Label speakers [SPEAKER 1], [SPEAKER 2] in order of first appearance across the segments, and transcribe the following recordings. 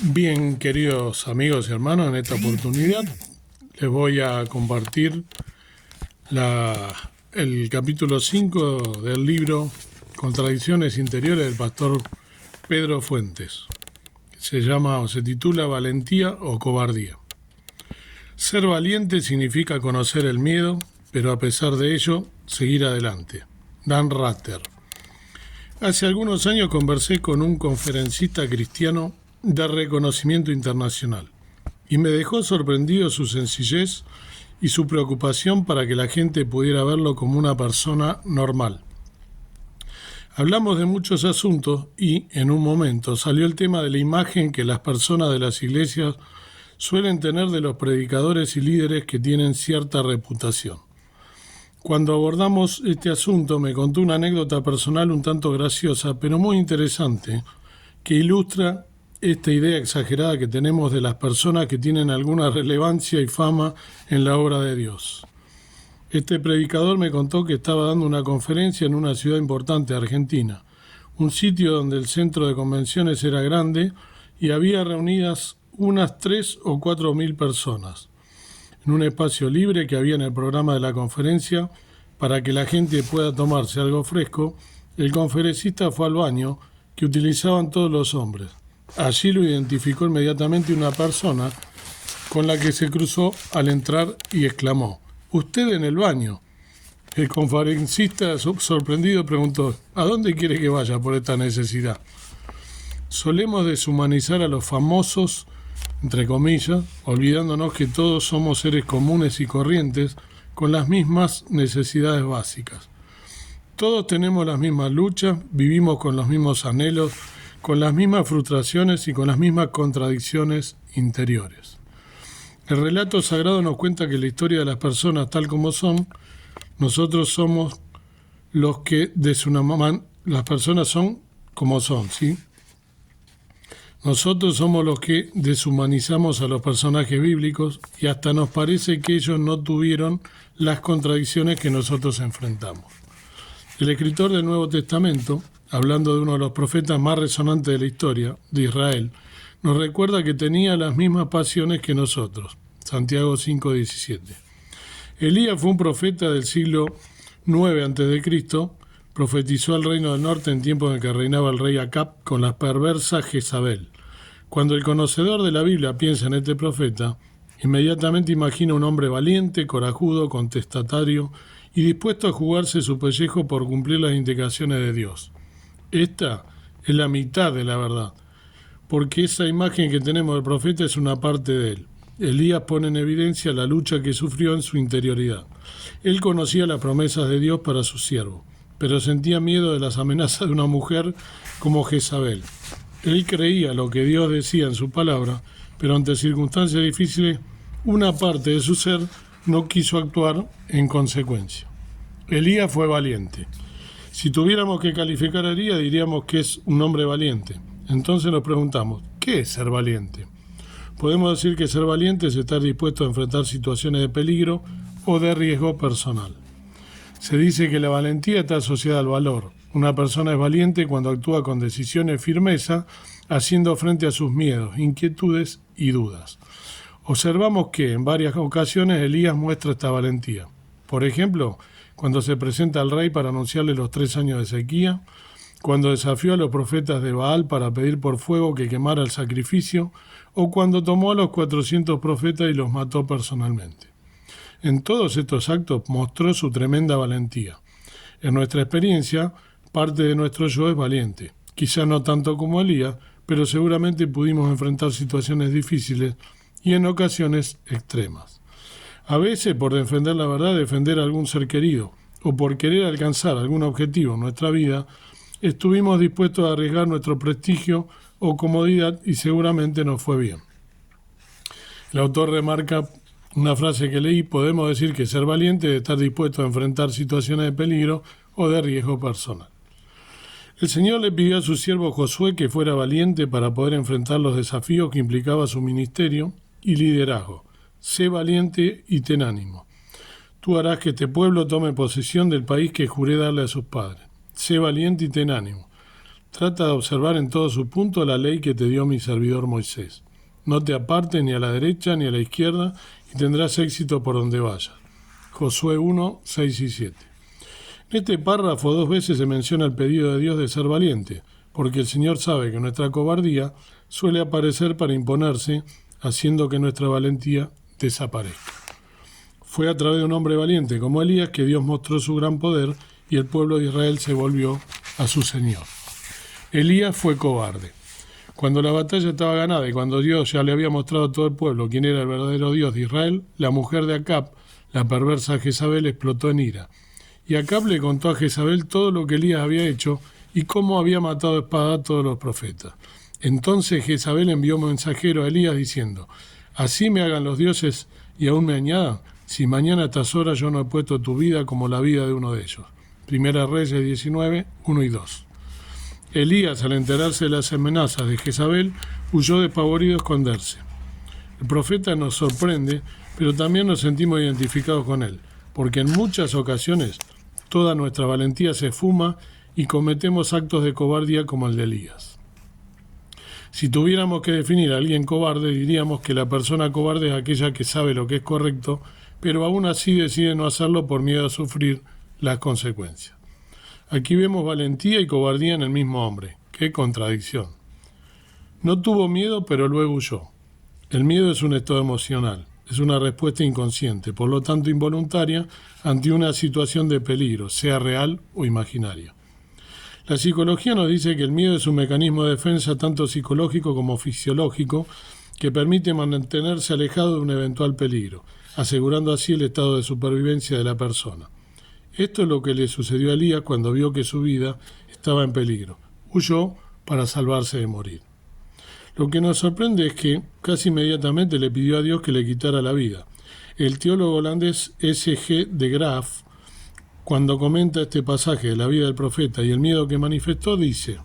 [SPEAKER 1] Bien, queridos amigos y hermanos, en esta oportunidad les voy a compartir el capítulo 5 del libro Contradicciones Interiores del pastor Pedro Fuentes. Se titula Valentía o Cobardía. Ser valiente significa conocer el miedo, pero a pesar de ello, seguir adelante. Dan Rather. Hace algunos años conversé con un conferencista cristiano de reconocimiento internacional y me dejó sorprendido su sencillez y su preocupación para que la gente pudiera verlo como una persona normal. Hablamos de muchos asuntos y, en un momento, salió el tema de la imagen que las personas de las iglesias suelen tener de los predicadores y líderes que tienen cierta reputación. Cuando abordamos este asunto me contó una anécdota personal un tanto graciosa, pero muy interesante, que ilustra esta idea exagerada que tenemos de las personas que tienen alguna relevancia y fama en la obra de Dios. Este predicador me contó que estaba dando una conferencia en una ciudad importante de Argentina, un sitio donde el centro de convenciones era grande y había reunidas unas 3 o 4 mil personas, en un espacio libre que había en el programa de la conferencia. Para que la gente pueda tomarse algo fresco, el conferencista fue al baño que utilizaban todos los hombres. Allí lo identificó inmediatamente una persona con la que se cruzó al entrar y exclamó: «¿Usted en el baño?». El conferencista, sorprendido, preguntó: «¿A dónde quiere que vaya por esta necesidad?». Solemos deshumanizar a los famosos, entre comillas, olvidándonos que todos somos seres comunes y corrientes con las mismas necesidades básicas. Todos tenemos las mismas luchas, vivimos con los mismos anhelos, con las mismas frustraciones y con las mismas contradicciones interiores. El relato sagrado nos cuenta que la historia de las personas tal como son, nosotros somos los que las personas son como son, ¿sí? Nosotros somos los que deshumanizamos a los personajes bíblicos y hasta nos parece que ellos no tuvieron las contradicciones que nosotros enfrentamos. El escritor del Nuevo Testamento, hablando de uno de los profetas más resonantes de la historia, de Israel, nos recuerda que tenía las mismas pasiones que nosotros. Santiago 5:17. Elías fue un profeta del siglo IX a.C., profetizó al reino del norte en tiempos en que reinaba el rey Acab con la perversa Jezabel. Cuando el conocedor de la Biblia piensa en este profeta, inmediatamente imagina un hombre valiente, corajudo, contestatario y dispuesto a jugarse su pellejo por cumplir las indicaciones de Dios. Esta es la mitad de la verdad, porque esa imagen que tenemos del profeta es una parte de él. Elías pone en evidencia la lucha que sufrió en su interioridad. Él conocía las promesas de Dios para su siervo, pero sentía miedo de las amenazas de una mujer como Jezabel. Él creía lo que Dios decía en su palabra, pero ante circunstancias difíciles, una parte de su ser no quiso actuar en consecuencia. Elías fue valiente. Si tuviéramos que calificar a Elías, diríamos que es un hombre valiente. Entonces nos preguntamos, ¿qué es ser valiente? Podemos decir que ser valiente es estar dispuesto a enfrentar situaciones de peligro o de riesgo personal. Se dice que la valentía está asociada al valor. Una persona es valiente cuando actúa con decisión y firmeza, haciendo frente a sus miedos, inquietudes y dudas. Observamos que en varias ocasiones Elías muestra esta valentía. Por ejemplo, cuando se presenta al rey para anunciarle los 3 años de sequía, cuando desafió a los profetas de Baal para pedir por fuego que quemara el sacrificio, o cuando tomó a los 400 profetas y los mató personalmente. En todos estos actos mostró su tremenda valentía. En nuestra experiencia, parte de nuestro yo es valiente. Quizá no tanto como Elías, pero seguramente pudimos enfrentar situaciones difíciles y en ocasiones extremas. A veces, por defender la verdad, defender a algún ser querido, o por querer alcanzar algún objetivo en nuestra vida, estuvimos dispuestos a arriesgar nuestro prestigio o comodidad y seguramente nos fue bien. El autor remarca una frase que leí: podemos decir que ser valiente es estar dispuesto a enfrentar situaciones de peligro o de riesgo personal. El Señor le pidió a su siervo Josué que fuera valiente para poder enfrentar los desafíos que implicaba su ministerio y liderazgo. Sé valiente y ten ánimo. Tú harás que este pueblo tome posesión del país que juré darle a sus padres. Sé valiente y ten ánimo. Trata de observar en todo su punto la ley que te dio mi servidor Moisés. No te apartes ni a la derecha ni a la izquierda y tendrás éxito por donde vayas. Josué 1, 6 y 7. En este párrafo 2 veces se menciona el pedido de Dios de ser valiente, porque el Señor sabe que nuestra cobardía suele aparecer para imponerse, haciendo que nuestra valentía desaparezca. Fue a través de un hombre valiente como Elías que Dios mostró su gran poder y el pueblo de Israel se volvió a su Señor. Elías fue cobarde. Cuando la batalla estaba ganada y cuando Dios ya le había mostrado a todo el pueblo quién era el verdadero Dios de Israel, la mujer de Acab, la perversa Jezabel, explotó en ira. Y Acab le contó a Jezabel todo lo que Elías había hecho y cómo había matado a espada a todos los profetas. Entonces Jezabel envió un mensajero a Elías diciendo: «Así me hagan los dioses y aún me añadan, si mañana a estas horas yo no he puesto tu vida como la vida de uno de ellos». Primera Reyes 19, 1 y 2. Elías, al enterarse de las amenazas de Jezabel, huyó despavorido a esconderse. El profeta nos sorprende, pero también nos sentimos identificados con él, porque en muchas ocasiones toda nuestra valentía se esfuma y cometemos actos de cobardía como el de Elías. Si tuviéramos que definir a alguien cobarde, diríamos que la persona cobarde es aquella que sabe lo que es correcto, pero aún así decide no hacerlo por miedo a sufrir las consecuencias. Aquí vemos valentía y cobardía en el mismo hombre. ¡Qué contradicción! No tuvo miedo, pero luego huyó. El miedo es un estado emocional, es una respuesta inconsciente, por lo tanto involuntaria, ante una situación de peligro, sea real o imaginaria. La psicología nos dice que el miedo es un mecanismo de defensa tanto psicológico como fisiológico que permite mantenerse alejado de un eventual peligro, asegurando así el estado de supervivencia de la persona. Esto es lo que le sucedió a Elías cuando vio que su vida estaba en peligro. Huyó para salvarse de morir. Lo que nos sorprende es que casi inmediatamente le pidió a Dios que le quitara la vida. El teólogo holandés S.G. de Graaf, cuando comenta este pasaje de la vida del profeta y el miedo que manifestó, dice: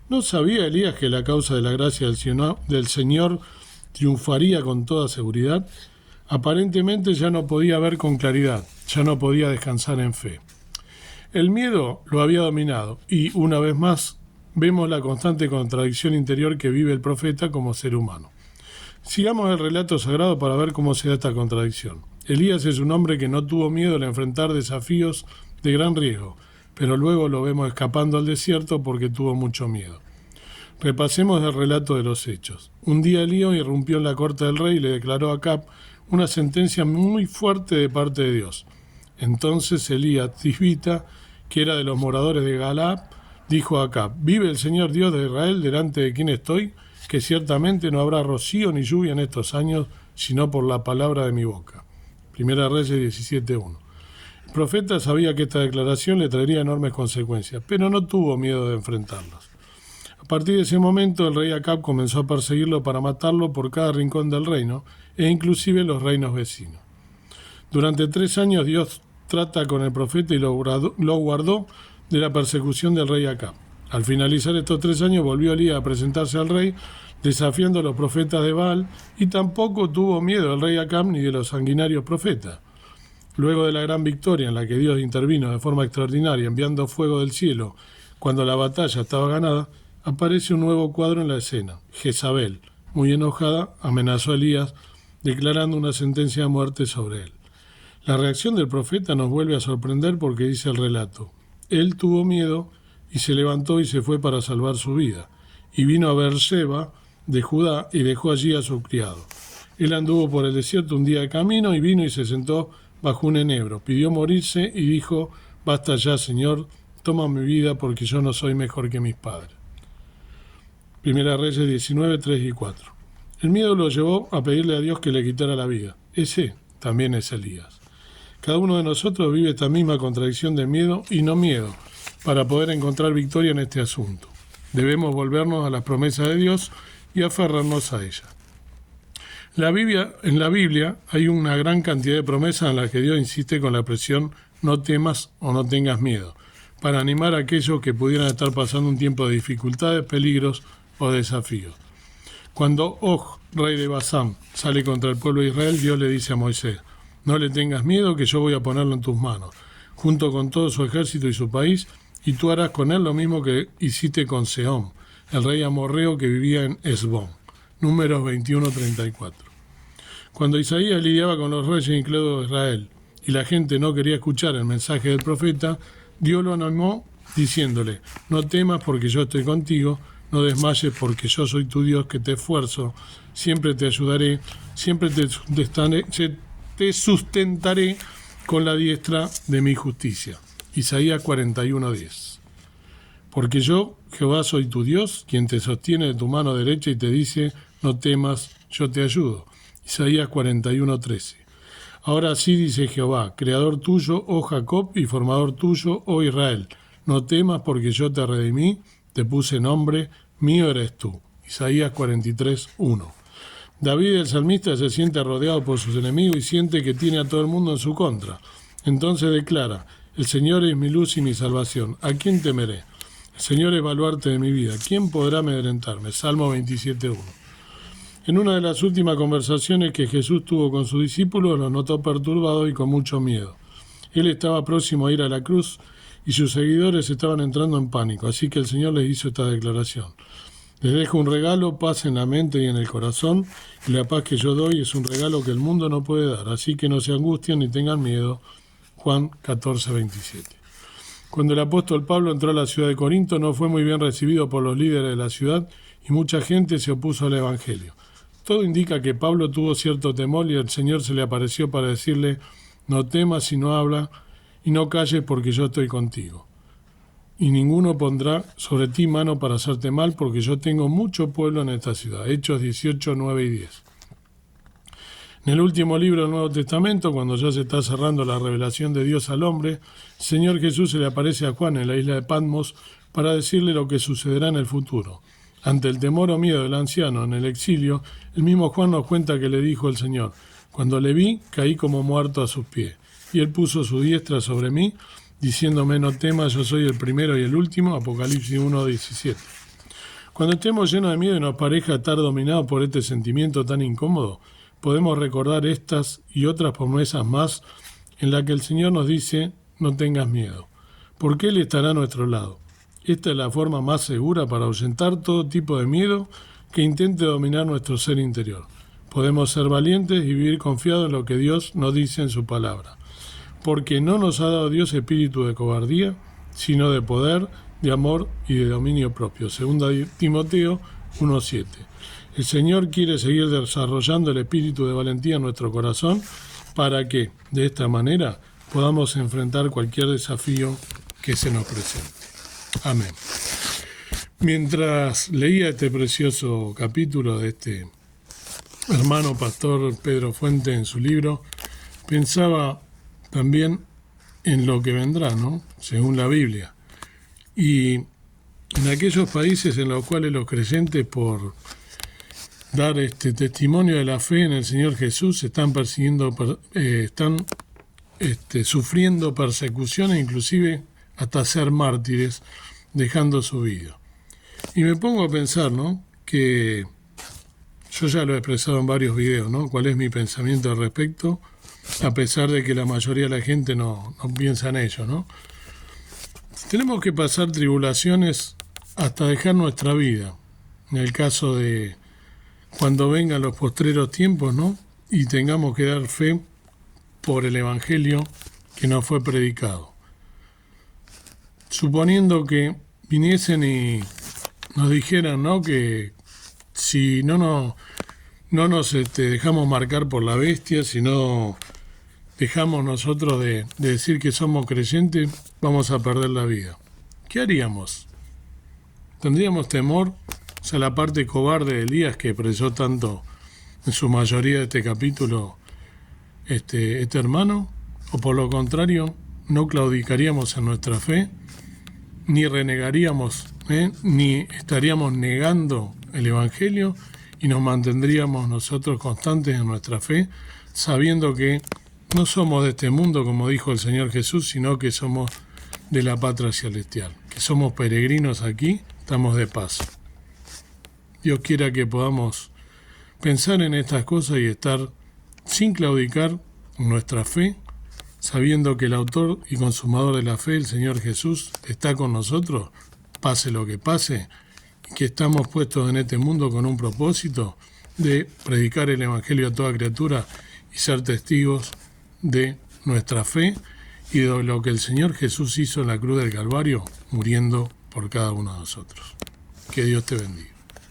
[SPEAKER 1] ¿no sabía Elías que la causa de la gracia del Señor triunfaría con toda seguridad? Aparentemente ya no podía ver con claridad, ya no podía descansar en fe. El miedo lo había dominado y, una vez más, vemos la constante contradicción interior que vive el profeta como ser humano. Sigamos el relato sagrado para ver cómo se da esta contradicción. Elías es un hombre que no tuvo miedo al enfrentar desafíos de gran riesgo, pero luego lo vemos escapando al desierto porque tuvo mucho miedo. Repasemos el relato de los hechos. Un día Elías irrumpió en la corte del rey y le declaró a Acab una sentencia muy fuerte de parte de Dios. Entonces Elías Tisbita, que era de los moradores de Galaad, dijo a Acab: «Vive el Señor Dios de Israel, delante de quien estoy, que ciertamente no habrá rocío ni lluvia en estos años, sino por la palabra de mi boca». Primera Reyes 17:1. El profeta sabía que esta declaración le traería enormes consecuencias, pero no tuvo miedo de enfrentarlas. A partir de ese momento, el rey Acab comenzó a perseguirlo para matarlo por cada rincón del reino, e inclusive los reinos vecinos. Durante 3 años Dios trata con el profeta y lo guardó de la persecución del rey Acab. Al finalizar estos 3 años volvió Elías a presentarse al rey, desafiando a los profetas de Baal, y tampoco tuvo miedo el rey Acab ni de los sanguinarios profetas. Luego de la gran victoria en la que Dios intervino de forma extraordinaria enviando fuego del cielo cuando la batalla estaba ganada, aparece un nuevo cuadro en la escena. Jezabel, muy enojada, amenazó a Elías declarando una sentencia de muerte sobre él. La reacción del profeta nos vuelve a sorprender porque dice el relato: él tuvo miedo y se levantó y se fue para salvar su vida, y vino a Beerseba de Judá y dejó allí a su criado. Él anduvo por el desierto un día de camino y vino y se sentó bajo un enebro, pidió morirse y dijo: «Basta ya, Señor, toma mi vida porque yo no soy mejor que mis padres». Primera Reyes 19, 3 y 4. El miedo lo llevó a pedirle a Dios que le quitara la vida. Ese también es Elías. Cada uno de nosotros vive esta misma contradicción de miedo y no miedo para poder encontrar victoria en este asunto. Debemos volvernos a las promesas de Dios y aferrarnos a ellas. En la Biblia hay una gran cantidad de promesas en las que Dios insiste con la expresión «no temas o no tengas miedo», para animar a aquellos que pudieran estar pasando un tiempo de dificultades, peligros o desafíos. Cuando Og, rey de Basán, sale contra el pueblo de Israel, Dios le dice a Moisés: «No le tengas miedo, que yo voy a ponerlo en tus manos. Junto con todo su ejército y su país, y tú harás con él lo mismo que hiciste con Sehón, el rey amorreo que vivía en Hesbón. Números 21:34. Cuando Isaías lidiaba con los reyes incrédulos de Israel y la gente no quería escuchar el mensaje del profeta, Dios lo animó diciéndole: no temas porque yo estoy contigo, no desmayes porque yo soy tu Dios que te esfuerzo, siempre te ayudaré, siempre te sustentaré con la diestra de mi justicia. Isaías 41:10. Porque yo, Jehová, soy tu Dios, quien te sostiene de tu mano derecha y te dice: no temas, yo te ayudo. Isaías 41:13. Ahora sí dice Jehová, creador tuyo, oh Jacob, y formador tuyo, oh Israel. No temas porque yo te redimí, te puse nombre, mío eres tú. Isaías 43:1. David el salmista se siente rodeado por sus enemigos y siente que tiene a todo el mundo en su contra. Entonces declara: el Señor es mi luz y mi salvación. ¿A quién temeré? El Señor es baluarte de mi vida. ¿Quién podrá amedrentarme? Salmo 27:1. En una de las últimas conversaciones que Jesús tuvo con sus discípulos, los notó perturbados y con mucho miedo. Él estaba próximo a ir a la cruz y sus seguidores estaban entrando en pánico, así que el Señor les hizo esta declaración: les dejo un regalo, paz en la mente y en el corazón, y la paz que yo doy es un regalo que el mundo no puede dar, así que no se angustien ni tengan miedo. Juan 14:27. Cuando el apóstol Pablo entró a la ciudad de Corinto, no fue muy bien recibido por los líderes de la ciudad y mucha gente se opuso al evangelio. Todo indica que Pablo tuvo cierto temor y el Señor se le apareció para decirle: no temas y no habla y no calles porque yo estoy contigo. Y ninguno pondrá sobre ti mano para hacerte mal, porque yo tengo mucho pueblo en esta ciudad. Hechos 18:9 y 10. En el último libro del Nuevo Testamento, cuando ya se está cerrando la revelación de Dios al hombre, el Señor Jesús se le aparece a Juan en la isla de Patmos para decirle lo que sucederá en el futuro. Ante el temor o miedo del anciano en el exilio, el mismo Juan nos cuenta que le dijo el Señor: cuando le vi, caí como muerto a sus pies, y él puso su diestra sobre mí, diciéndome: no temas, yo soy el primero y el último. Apocalipsis 1:17. Cuando estemos llenos de miedo y nos parezca estar dominados por este sentimiento tan incómodo, podemos recordar estas y otras promesas más en las que el Señor nos dice: no tengas miedo, porque Él estará a nuestro lado. Esta es la forma más segura para ahuyentar todo tipo de miedo que intente dominar nuestro ser interior. Podemos ser valientes y vivir confiados en lo que Dios nos dice en su palabra. Porque no nos ha dado Dios espíritu de cobardía, sino de poder, de amor y de dominio propio. 2 Timoteo 1:7. El Señor quiere seguir desarrollando el espíritu de valentía en nuestro corazón para que, de esta manera, podamos enfrentar cualquier desafío que se nos presente. Amén. Mientras leía este precioso capítulo de este hermano pastor Pedro Fuente en su libro, pensaba también en lo que vendrá, ¿no? Según la Biblia. Y en aquellos países en los cuales los creyentes, por dar este testimonio de la fe en el Señor Jesús, están sufriendo persecuciones, inclusive hasta ser mártires, dejando su vida. Y me pongo a pensar, ¿no?, que yo ya lo he expresado en varios videos, ¿no?, cuál es mi pensamiento al respecto, a pesar de que la mayoría de la gente no piensa en ello, ¿no? Tenemos que pasar tribulaciones hasta dejar nuestra vida, en el caso de cuando vengan los postreros tiempos, ¿no?, y tengamos que dar fe por el Evangelio que nos fue predicado. Suponiendo que viniesen y nos dijeran, ¿no?, que si no nos dejamos marcar por la bestia, si no dejamos nosotros de decir que somos creyentes, vamos a perder la vida. ¿Qué haríamos? ¿Tendríamos temor? O sea, la parte cobarde de Elías, que expresó tanto en su mayoría de este capítulo este hermano, o por lo contrario, no claudicaríamos en nuestra fe, ni renegaríamos, ni estaríamos negando el Evangelio, y nos mantendríamos nosotros constantes en nuestra fe, sabiendo que no somos de este mundo, como dijo el Señor Jesús, sino que somos de la patria celestial, que somos peregrinos aquí, estamos de paso. Dios quiera que podamos pensar en estas cosas y estar sin claudicar en nuestra fe, sabiendo que el autor y consumador de la fe, el Señor Jesús, está con nosotros, pase lo que pase, y que estamos puestos en este mundo con un propósito de predicar el Evangelio a toda criatura y ser testigos de nuestra fe y de lo que el Señor Jesús hizo en la cruz del Calvario, muriendo por cada uno de nosotros. Que Dios te bendiga.